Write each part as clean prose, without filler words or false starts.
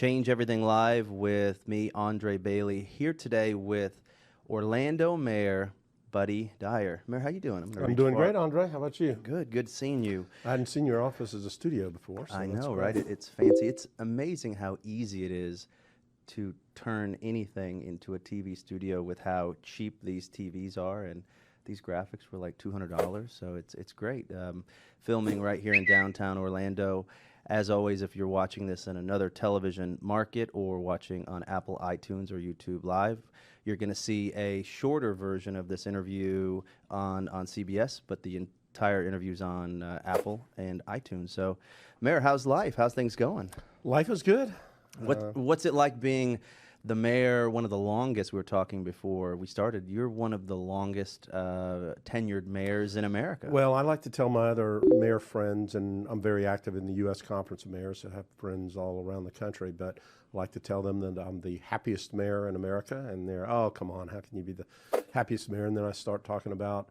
Change Everything Live with me, Andrae Bailey, here today with Orlando Mayor Buddy Dyer. Mayor, how you doing? I'm doing great, Andre. How about you? Good seeing you. I hadn't seen your office as a studio before, so I that's know, great. right? It's fancy. It's amazing how easy it is to turn anything into a TV studio with how cheap these TVs are, and these graphics were like $200, so it's great. Filming right here in downtown Orlando. As always, if you're watching this in another television market or watching on Apple iTunes or YouTube Live, you're going to see a shorter version of this interview on CBS, but the entire interview's on Apple and iTunes. So, Mayor, how's life? How's things going? Life is good. What's it like being the mayor, one of the longest, we were talking before we started, you're one of the longest tenured mayors in America. Well, I like to tell my other mayor friends, and I'm very active in the U.S. Conference of Mayors, so I have friends all around the country, but I like to tell them that I'm the happiest mayor in America, and they're, oh, come on, how can you be the happiest mayor? And then I start talking about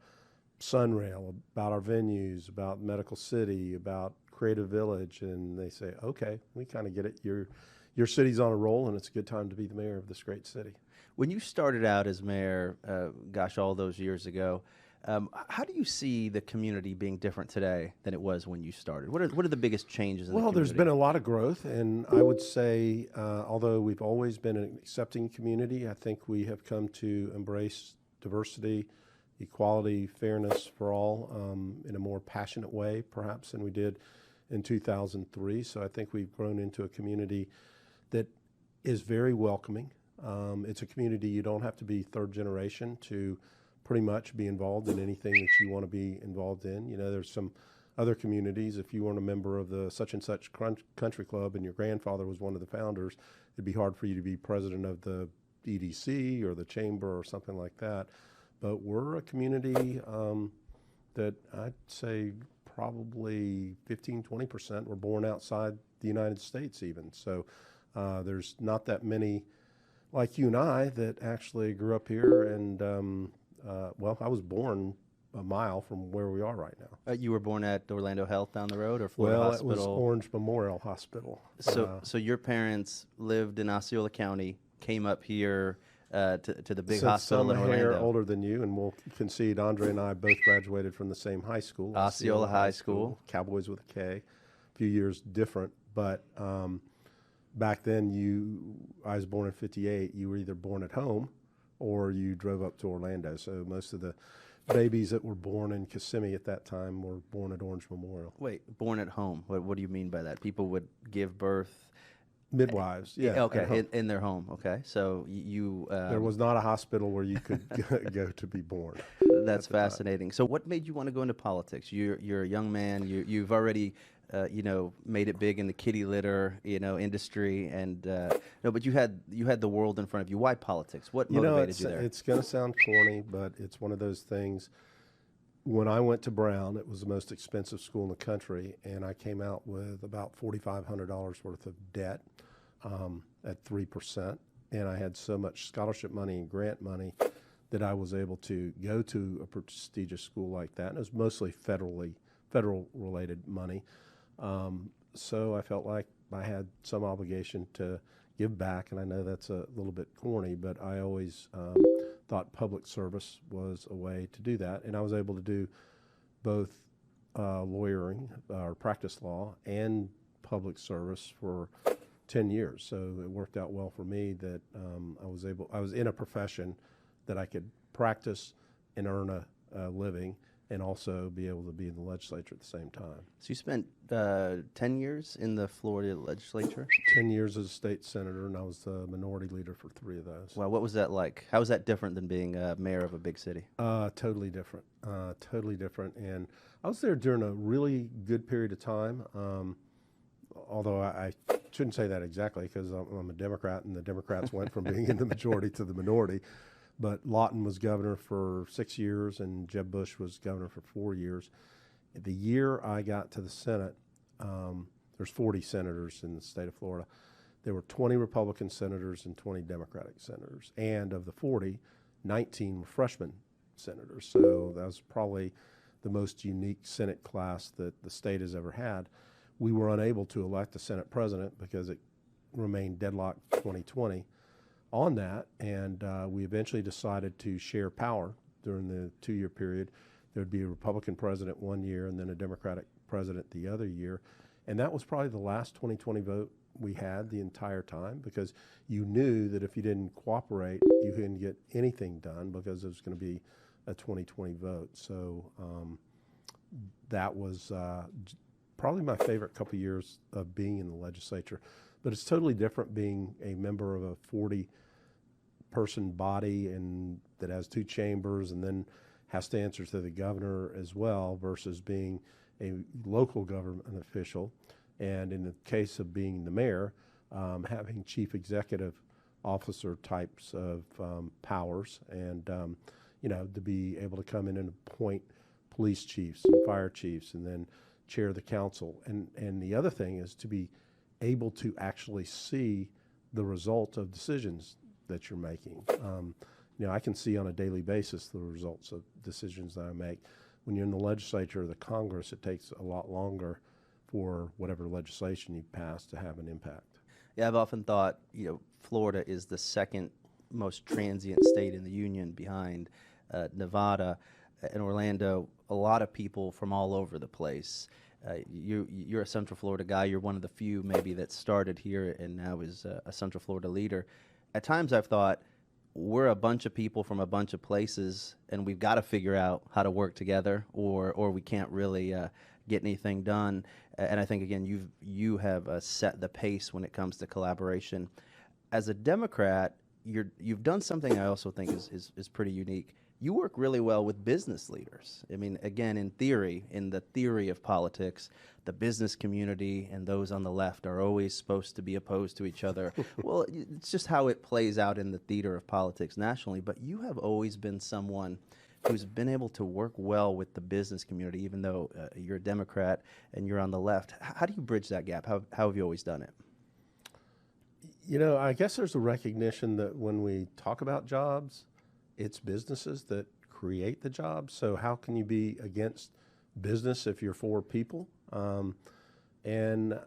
Sunrail, about our venues, about Medical City, about Creative Village, and they say, okay, we kind of get it. Your city's on a roll, and it's a good time to be the mayor of this great city. When you started out as mayor, gosh, all those years ago, how do you see the community being different today than it was when you started? What are the biggest changes in the community? Well, there's been a lot of growth, and I would say, although we've always been an accepting community, I think we have come to embrace diversity, equality, fairness for all in a more passionate way, perhaps, than we did in 2003. So I think we've grown into a community that is very welcoming. It's a community you don't have to be third generation to pretty much be involved in anything that you want to be involved in. You know, there's some other communities, if you weren't a member of the such and such country club and your grandfather was one of the founders, it'd be hard for you to be president of the EDC or the chamber or something like that. But we're a community that I'd say probably 15-20% were born outside the United States even. So there's not that many like you and I that actually grew up here, and well, I was born a mile from where we are right now. You were born at Orlando Health down the road, or Florida Hospital? Well, it was Orange Memorial Hospital. So your parents lived in Osceola County, came up here to the big hospital in Orlando. I'm a hair older than you, and we'll concede Andre and I both graduated from the same high school. Osceola High School. Cowboys with a K. A few years different, but back then I was born in 58. You were either born at home or you drove up to Orlando. So most of the babies that were born in Kissimmee at that time were born at Orange Memorial. Wait, born at home. What do you mean by that? People would give birth? Midwives, yeah. Okay, in their home. Okay, so you. There was not a hospital where you could go to be born. That's fascinating. So, what made you want to go into politics? You're a young man. You've already, made it big in the kitty litter, industry, and no, but you had the world in front of you. Why politics? What motivated you there? It's going to sound corny, but it's one of those things. When I went to Brown, it was the most expensive school in the country, and I came out with about $4,500 worth of debt at 3%, and I had so much scholarship money and grant money that I was able to go to a prestigious school like that, and it was mostly federal-related money. So I felt like I had some obligation to give back, and I know that's a little bit corny, but I always thought public service was a way to do that, and I was able to do both lawyering or practice law and public service for 10 years. So it worked out well for me that I was in a profession that I could practice and earn a living, and also be able to be in the legislature at the same time. So you spent 10 years in the Florida legislature? 10 years as a state senator, and I was the minority leader for 3 of those. Wow, what was that like? How was that different than being mayor of a big city? Totally different, and I was there during a really good period of time, although I shouldn't say that exactly, because I'm a Democrat, and the Democrats went from being in the majority to the minority. But Lawton was governor for 6 years, and Jeb Bush was governor for 4 years. The year I got to the Senate, there's 40 senators in the state of Florida. There were 20 Republican senators and 20 Democratic senators. And of the 40, 19 were freshman senators. So that was probably the most unique Senate class that the state has ever had. We were unable to elect a Senate president because it remained deadlocked 2020 on that, and we eventually decided to share power during the 2-year period. There would be a Republican president one year and then a Democratic president the other year. And that was probably the last 2020 vote we had the entire time, because you knew that if you didn't cooperate, you couldn't get anything done because it was going to be a 2020 vote. So that was probably my favorite couple years of being in the legislature. But it's totally different being a member of a 40-person body and that has 2 chambers and then has to answer to the governor as well, versus being a local government official, and in the case of being the mayor, having chief executive officer types of powers, and to be able to come in and appoint police chiefs and fire chiefs, and then chair the council. And the other thing is to be able to actually see the result of decisions that you're making. I can see on a daily basis the results of decisions that I make. When you're in the legislature or the Congress, it takes a lot longer for whatever legislation you pass to have an impact. Yeah, I've often thought, Florida is the second most transient state in the union behind Nevada and Orlando. A lot of people from all over the place. You're a Central Florida guy. You're one of the few maybe that started here and now is a Central Florida leader. At times I've thought, we're a bunch of people from a bunch of places, and we've got to figure out how to work together, or we can't really get anything done. And I think, again, you have set the pace when it comes to collaboration. As a Democrat, you've done something I also think is pretty unique. You work really well with business leaders. I mean, again, in the theory of politics, the business community and those on the left are always supposed to be opposed to each other. Well, it's just how it plays out in the theater of politics nationally. But you have always been someone who's been able to work well with the business community, even though you're a Democrat and you're on the left. How do you bridge that gap? How have you always done it? I guess there's a recognition that when we talk about jobs, it's businesses that create the jobs. So how can you be against business if you're for people? I hadn't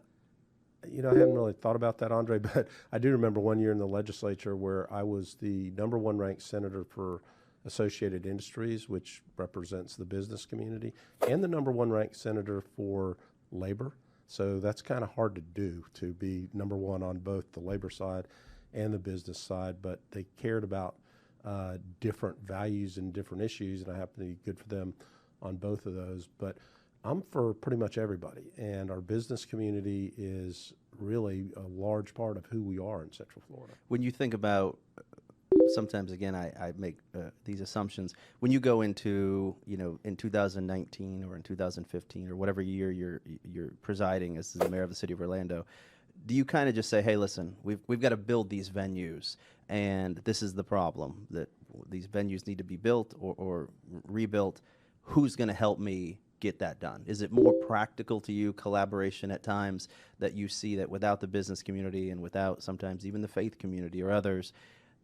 really thought about that, Andre, but I do remember one year in the legislature where I was the #1 ranked senator for Associated Industries, which represents the business community, and the #1 ranked senator for labor. So that's kind of hard to do, to be #1 on both the labor side and the business side, but they cared about different values and different issues, and I happen to be good for them on both of those. But I'm for pretty much everybody, and our business community is really a large part of who we are in Central Florida. When you think about, sometimes again I make these assumptions, when you go into in 2019 or in 2015 or whatever year you're presiding as the mayor of the city of Orlando, do you kind of just say, hey, listen, we've got to build these venues, and this is the problem, that these venues need to be built or rebuilt? Who's going to help me get that done? Is it more practical to you, collaboration at times, that you see that without the business community and without sometimes even the faith community or others,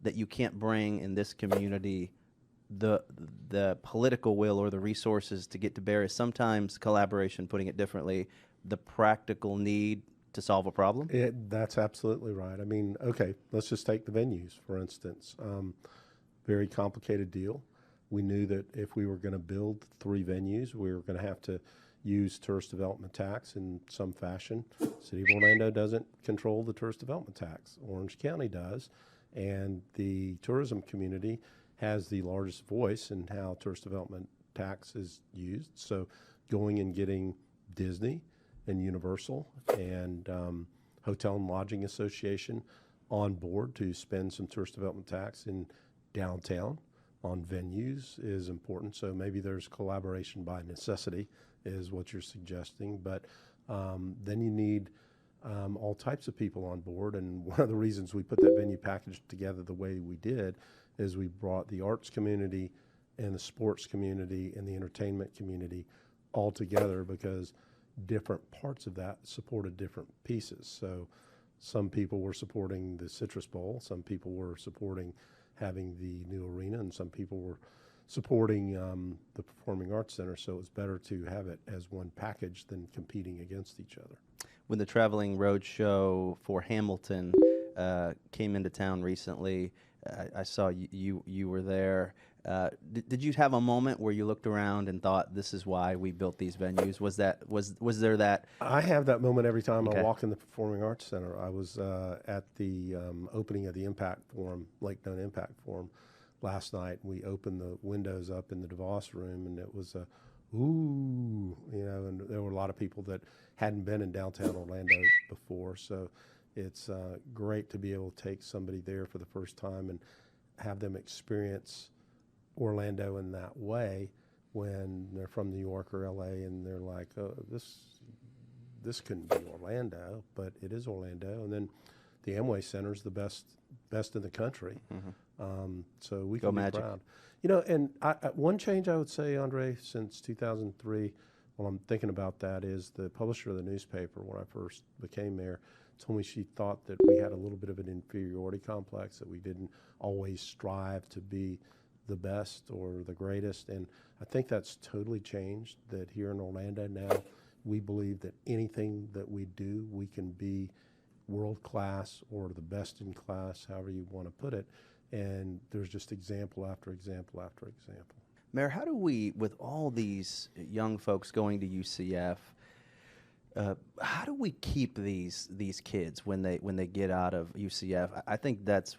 that you can't bring in this community the political will or the resources to get to bear? Is sometimes collaboration, putting it differently, the practical need to solve a problem? That's absolutely right. I mean, okay, let's just take the venues, for instance. Very complicated deal. We knew that if we were going to build 3 venues, we were going to have to use tourist development tax in some fashion. City of Orlando doesn't control the tourist development tax. Orange County does, and the tourism community has the largest voice in how tourist development tax is used. So going and getting Disney and Universal and Hotel and Lodging Association on board to spend some tourist development tax in downtown on venues is important. So maybe there's collaboration by necessity is what you're suggesting. But then you need all types of people on board. And one of the reasons we put that venue package together the way we did is we brought the arts community and the sports community and the entertainment community all together, because different parts of that supported different pieces. So some people were supporting the Citrus Bowl, some people were supporting having the new arena, and some people were supporting the Performing Arts Center. So it was better to have it as one package than competing against each other. when the traveling road show for Hamilton came into town recently. I saw you were there. Did you have a moment where you looked around and thought, "This is why we built these venues"? Was there that? I have that moment every time I Okay. walk in the Performing Arts Center. I was at the opening of the Impact Forum, Lake None Impact Forum, last night. We opened the windows up in the DeVos room, and it was a ooh, and there were a lot of people that hadn't been in downtown Orlando before. So it's great to be able to take somebody there for the first time and have them experience Orlando in that way when they're from New York or LA and they're like, oh, this couldn't be Orlando, but it is Orlando. And then the Amway Center is the best in the country. So we Go can be Magic. proud. And one change I would say, Andre, since 2003, while I'm thinking about that, is the publisher of the newspaper, when I first became mayor, told me she thought that we had a little bit of an inferiority complex, that we didn't always strive to be the best or the greatest. And I think that's totally changed, that here in Orlando now, we believe that anything that we do, we can be world class or the best in class, however you want to put it. And there's just example after example after example. Mayor, how do we, with all these young folks going to UCF, how do we keep these kids when they get out of UCF? I think that's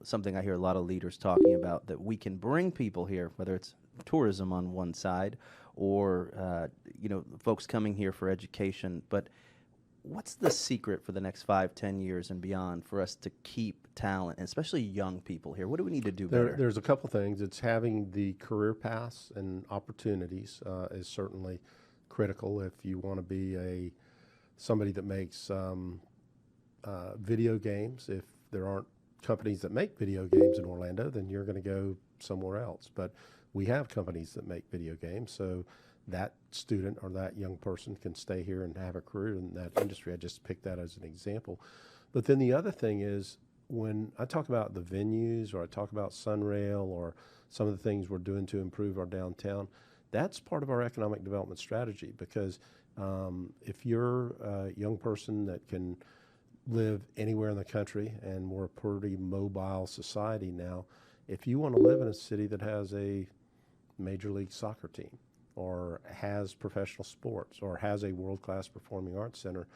something I hear a lot of leaders talking about, that we can bring people here, whether it's tourism on one side or folks coming here for education. But what's the secret for the next 5, 10 years and beyond for us to keep talent, and especially young people here? What do we need to do better? There's a couple things. It's having the career paths and opportunities is certainly critical if you want to be somebody that makes video games. If there aren't companies that make video games in Orlando, then you're going to go somewhere else. But we have companies that make video games, so that student or that young person can stay here and have a career in that industry. I just picked that as an example. But then the other thing is, when I talk about the venues, or I talk about Sunrail, or some of the things we're doing to improve our downtown, that's part of our economic development strategy. Because if you're a young person that can live anywhere in the country, and we're a pretty mobile society now, if you want to live in a city that has a Major League Soccer team, or has professional sports, or has a world-class performing arts center,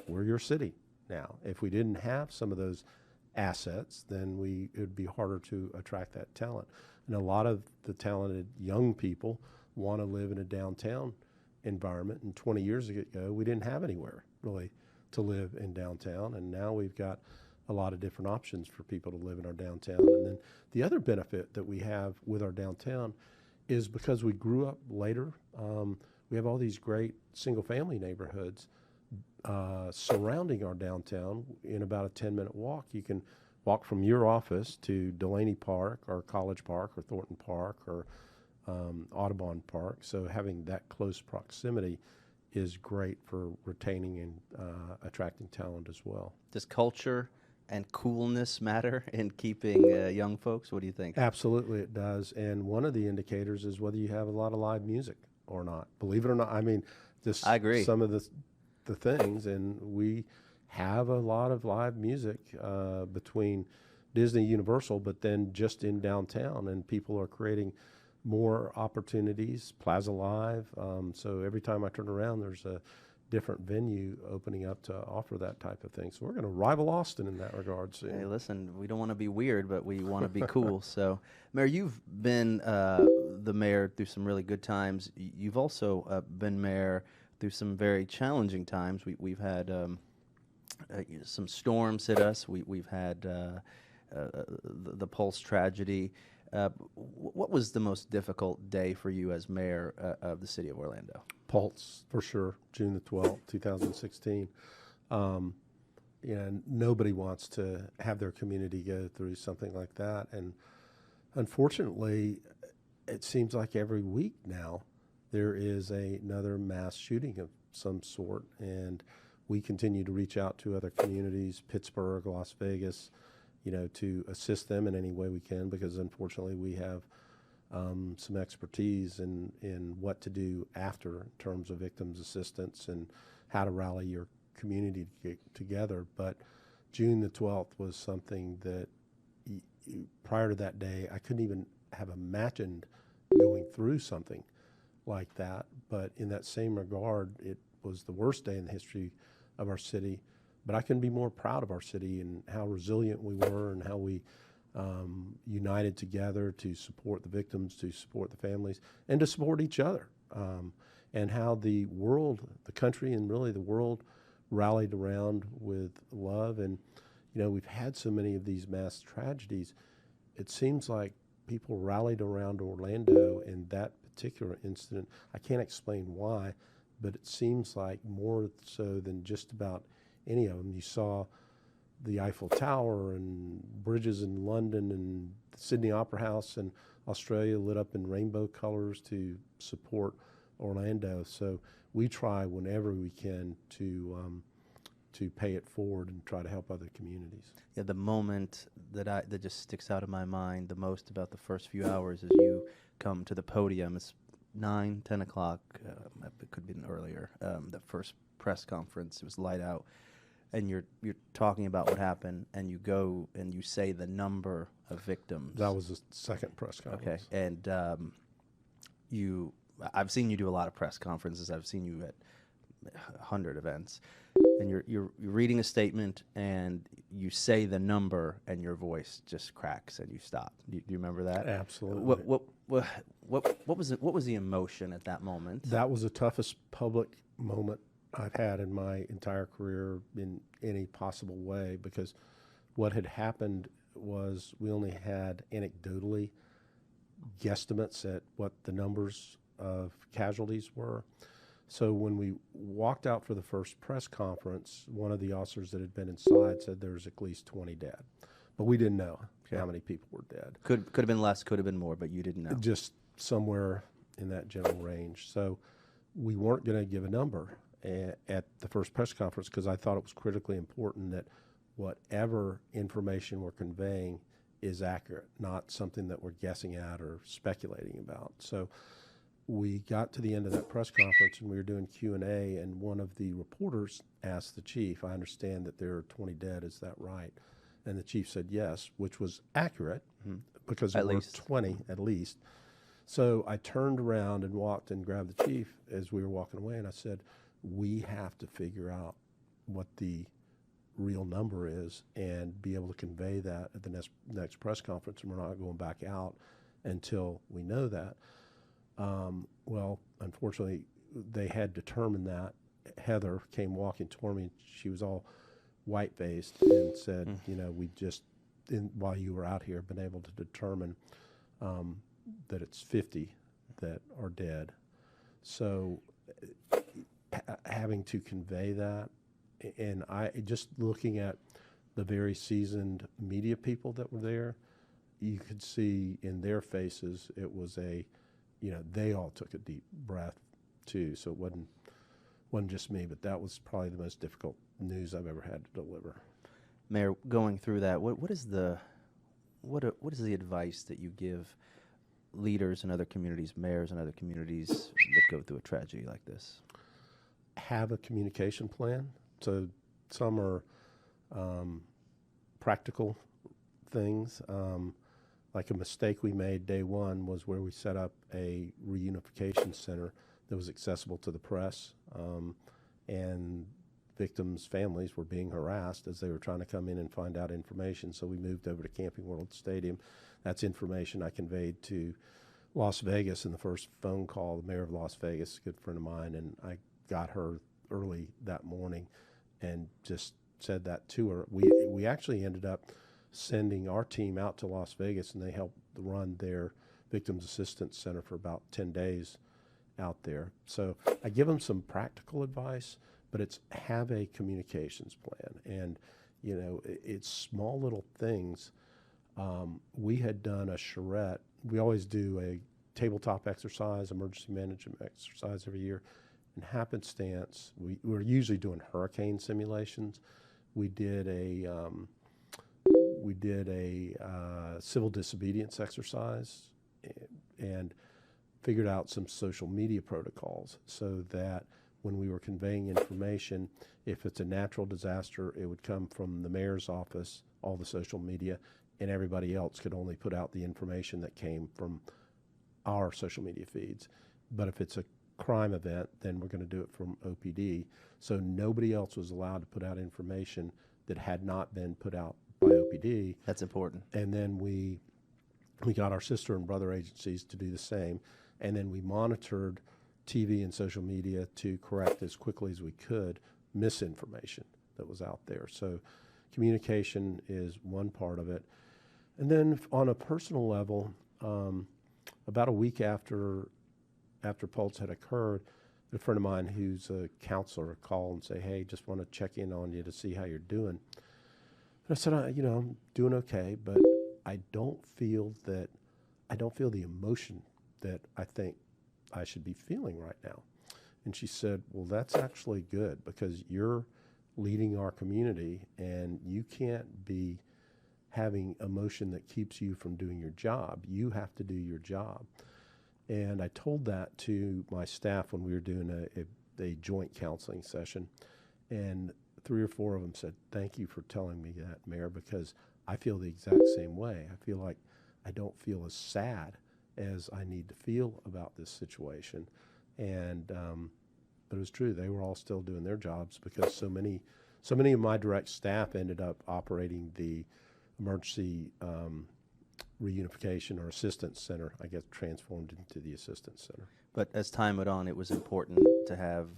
we're your city now. If we didn't have some of those assets, then it would be harder to attract that talent. And a lot of the talented young people want to live in a downtown environment. And 20 years ago, we didn't have anywhere really to live in downtown. And now we've got a lot of different options for people to live in our downtown. And then the other benefit that we have with our downtown is, because we grew up later, we have all these great single-family neighborhoods surrounding our downtown. In about a 10-minute walk, you can walk from your office to Delaney Park, or College Park, or Thornton Park, or Audubon Park. So having that close proximity is great for retaining and attracting talent as well. Does culture and coolness matter in keeping young folks? What do you think? Absolutely, it does. And one of the indicators is whether you have a lot of live music or not. Believe it or not, I mean, just I agree. some of the things, and we have a lot of live music between Disney, Universal, but then just in downtown, and people are creating more opportunities. Plaza Live. So every time I turn around, there's a different venue opening up to offer that type of thing. So we're going to rival Austin in that regard soon. Hey, listen, we don't want to be weird, but we want to be cool. So, Mayor, you've been the mayor through some really good times. You've also been mayor through some very challenging times. We've had some storms hit us. We've had the Pulse tragedy. What was the most difficult day for you as mayor of the city of Orlando? Pulse, for sure, June the 12th, 2016. Nobody wants to have their community go through something like that. And unfortunately, it seems like every week now there is another mass shooting of some sort. And we continue to reach out to other communities, Pittsburgh, Las Vegas, to assist them in any way we can, because unfortunately we have some expertise in what to do after, in terms of victims assistance and how to rally your community to get together. But June the 12th was something that prior to that day, I couldn't even have imagined going through something like that. But in that same regard, it was the worst day in the history of our city. But I couldn't be more proud of our city and how resilient we were and how we united together to support the victims, to support the families, and to support each other. And how the world, the country, and really the world rallied around with love. And, we've had so many of these mass tragedies. It seems like people rallied around Orlando in that particular incident. I can't explain why, but it seems like more so than just about any of them. You saw the Eiffel Tower and bridges in London and the Sydney Opera House in Australia lit up in rainbow colors to support Orlando. So we try whenever we can to pay it forward and try to help other communities. Yeah, the moment that just sticks out in my mind the most about the first few hours is you come to the podium. It's 9, 10 o'clock. It could have been earlier. The first press conference, it was light out, and you're talking about what happened, and you go and you say the number of victims. That was the second press conference. Okay, and I've seen you do a lot of press conferences. I've seen you at 100 events, and you're reading a statement, and you say the number, and your voice just cracks, and you stop. Do you remember that? Absolutely. What was the emotion at that moment? That was the toughest public moment I've had in my entire career in any possible way, because what had happened was we only had anecdotally guesstimates at what the numbers of casualties were. So when we walked out for the first press conference, one of the officers that had been inside said there was at least 20 dead. But we didn't know how many people were dead. Could have been less, could have been more, but you didn't know. Just somewhere in that general range. So we weren't going to give a number at the first press conference, because I thought it was critically important that whatever information we're conveying is accurate, not something that we're guessing at or speculating about. So we got to the end of that press conference, and we were doing Q&A, and one of the reporters asked the chief, "I understand that there are 20 dead, is that right?" And the chief said yes, which was accurate, because there were 20 at least. So I turned around and walked and grabbed the chief as we were walking away, and I said, "We have to figure out what the real number is and be able to convey that at the next press conference, and we're not going back out until we know that." Well, unfortunately, they had determined that. Heather came walking toward me. She was all white-faced and said, "We just, while you were out here, been able to determine that it's 50 that are dead." So having to convey that, and I just looking at the very seasoned media people that were there, you could see in their faces it was they all took a deep breath too. So it wasn't just me, but that was probably the most difficult news I've ever had to deliver. Mayor, going through that, what is the advice that you give leaders in other communities, mayors in other communities that go through a tragedy like this? Have a communication plan. So some are practical things. Like a mistake we made day one was where we set up a reunification center that was accessible to the press, and victims' families were being harassed as they were trying to come in and find out information. So we moved over to Camping World Stadium. That's information I conveyed to Las Vegas in the first phone call. The mayor of Las Vegas, a good friend of mine, and I got her early that morning and just said that to her. We actually ended up sending our team out to Las Vegas, and they helped run their Victims Assistance Center for about 10 days out there. So I give them some practical advice, but it's have a communications plan. And, it's small little things. We had done a charrette. We always do a tabletop exercise, emergency management exercise every year. And happenstance, we're usually doing hurricane simulations. We did a civil disobedience exercise and figured out some social media protocols so that when we were conveying information. If it's a natural disaster, it would come from the mayor's office, all the social media, and everybody else could only put out the information that came from our social media feeds. But if it's a crime event, then we're going to do it from OPD. So nobody else was allowed to put out information that had not been put out by OPD. That's important. And then we got our sister and brother agencies to do the same. And then we monitored TV and social media to correct as quickly as we could misinformation that was out there. So communication is one part of it. And then on a personal level, about a week after Pulse had occurred, a friend of mine who's a counselor called and say, "Hey, just want to check in on you to see how you're doing." And I said, "I'm doing okay, but I don't feel the emotion that I think I should be feeling right now." And she said, "Well, that's actually good because you're leading our community and you can't be having emotion that keeps you from doing your job. You have to do your job." And I told that to my staff when we were doing a joint counseling session. And 3 or 4 of them said, "Thank you for telling me that, Mayor, because I feel the exact same way. I feel like I don't feel as sad as I need to feel about this situation." And but it was true. They were all still doing their jobs because so many of my direct staff ended up operating the emergency reunification or assistance center, I guess, transformed into the assistance center. But as time went on, it was important to have,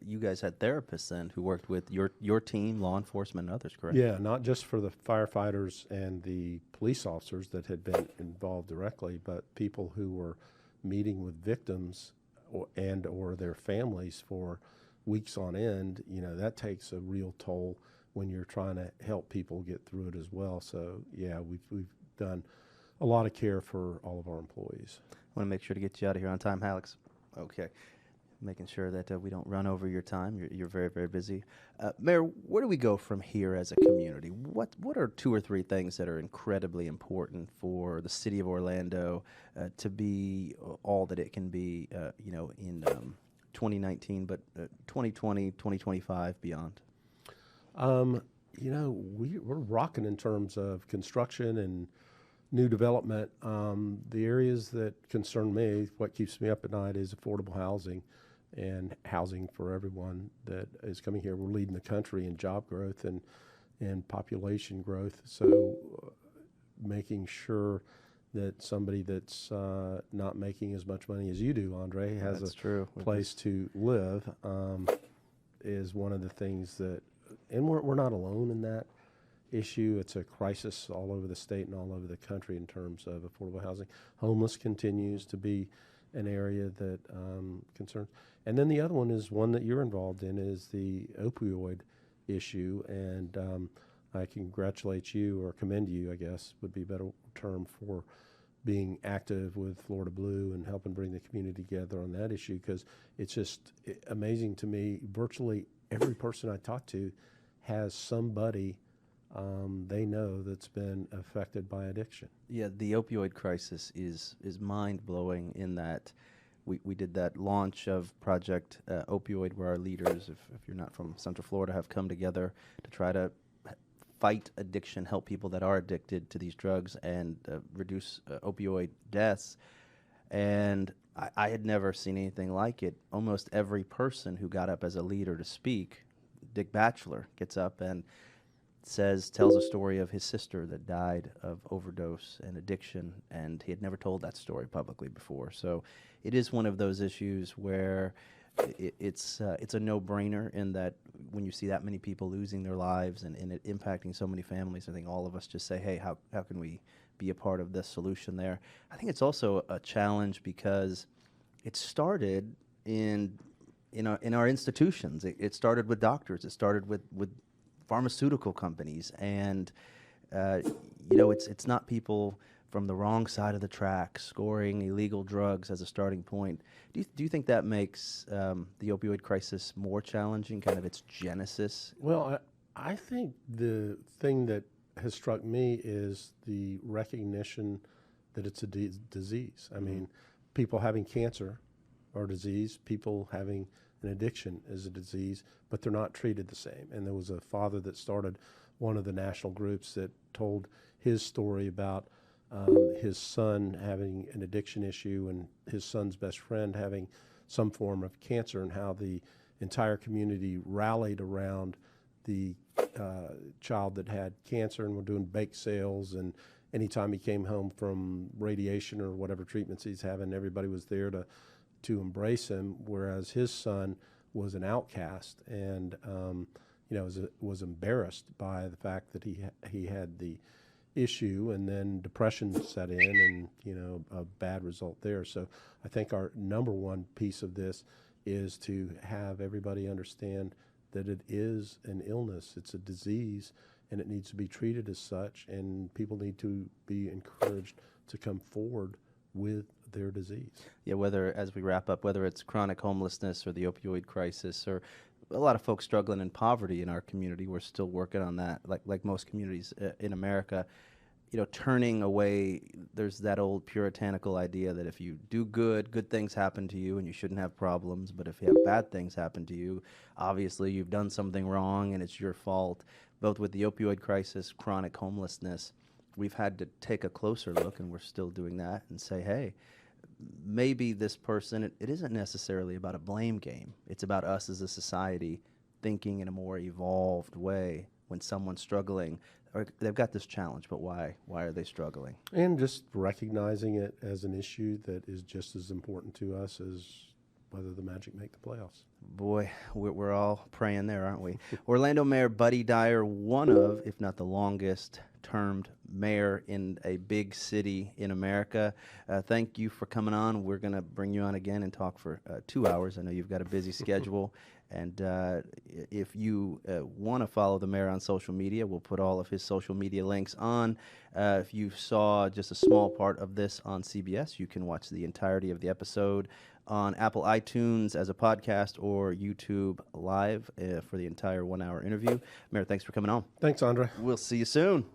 you guys had therapists then who worked with your team, law enforcement, and others, correct? Yeah, not just for the firefighters and the police officers that had been involved directly, but people who were meeting with victims or their families for weeks on end. That takes a real toll when you're trying to help people get through it as well. So yeah, we've done a lot of care for all of our employees. I want to make sure to get you out of here on time, Alex. Okay. Making sure that we don't run over your time. You're very, very busy. Mayor, where do we go from here as a community? What are 2 or 3 things that are incredibly important for the city of Orlando to be all that it can be, in 2019, but 2020, 2025, beyond? We're rocking in terms of construction and new development. The areas that concern me, what keeps me up at night, is affordable housing and housing for everyone that is coming here. We're leading the country in job growth and population growth. So making sure that somebody that's not making as much money as you do, Andrae, has That's a true. place to live is one of the things that, and we're not alone in that issue. It's a crisis all over the state and all over the country in terms of affordable housing. Homeless continues to be an area that concerns. And then the other one is one that you're involved in, is the opioid issue. And I congratulate you, or commend you, I guess would be a better term, for being active with Florida Blue and helping bring the community together on that issue, because it's just amazing to me. Virtually every person I talk to has somebody they know that's been affected by addiction. Yeah, the opioid crisis is mind-blowing in that we did that launch of Project Opioid, where our leaders, if you're not from Central Florida, have come together to try to fight addiction, help people that are addicted to these drugs, and reduce opioid deaths. And I had never seen anything like it. Almost every person who got up as a leader to speak, Dick Batchelor gets up and tells a story of his sister that died of overdose and addiction, and he had never told that story publicly before. So it is one of those issues where it's a no-brainer, in that when you see that many people losing their lives and it impacting so many families, I think all of us just say, hey, how can we be a part of this solution there? I think it's also a challenge because it started in our institutions. It started with doctors. It started with pharmaceutical companies, and it's not people from the wrong side of the track scoring illegal drugs as a starting point. Do you think that makes the opioid crisis more challenging, kind of its genesis? Well, I think the thing that has struck me is the recognition that it's a disease. I mean, people having cancer are disease, people having and addiction is a disease, but they're not treated the same. And there was a father that started one of the national groups that told his story about his son having an addiction issue and his son's best friend having some form of cancer, and how the entire community rallied around the child that had cancer and were doing bake sales, and anytime he came home from radiation or whatever treatments he's having, everybody was there to embrace him, whereas his son was an outcast and was embarrassed by the fact that he had the issue, and then depression set in, and a bad result there. So I think our number one piece of this is to have everybody understand that it is an illness, it's a disease, and it needs to be treated as such, and people need to be encouraged to come forward with their disease. Yeah, whether, as we wrap up, whether it's chronic homelessness or the opioid crisis, or a lot of folks struggling in poverty in our community, we're still working on that, like most communities in America. Turning away, there's that old puritanical idea that if you do good things happen to you and you shouldn't have problems, but if you have bad things happen to you, obviously you've done something wrong and it's your fault. Both with the opioid crisis, chronic homelessness, we've had to take a closer look, and we're still doing that, and say, hey, maybe this person, it isn't necessarily about a blame game. It's about us as a society thinking in a more evolved way when someone's struggling. Or they've got this challenge, but why? Why are they struggling? And just recognizing it as an issue that is just as important to us as whether the Magic make the playoffs. Boy, we're all praying there, aren't we? Orlando Mayor Buddy Dyer, one of, if not the longest termed mayor in a big city in America. Thank you for coming on. We're going to bring you on again and talk for 2 hours. I know you've got a busy schedule. And if you want to follow the mayor on social media, we'll put all of his social media links on. If you saw just a small part of this on CBS, you can watch the entirety of the episode on Apple iTunes as a podcast, or YouTube Live for the entire 1 hour interview. Mayor, thanks for coming on. Thanks, Andrae. We'll see you soon.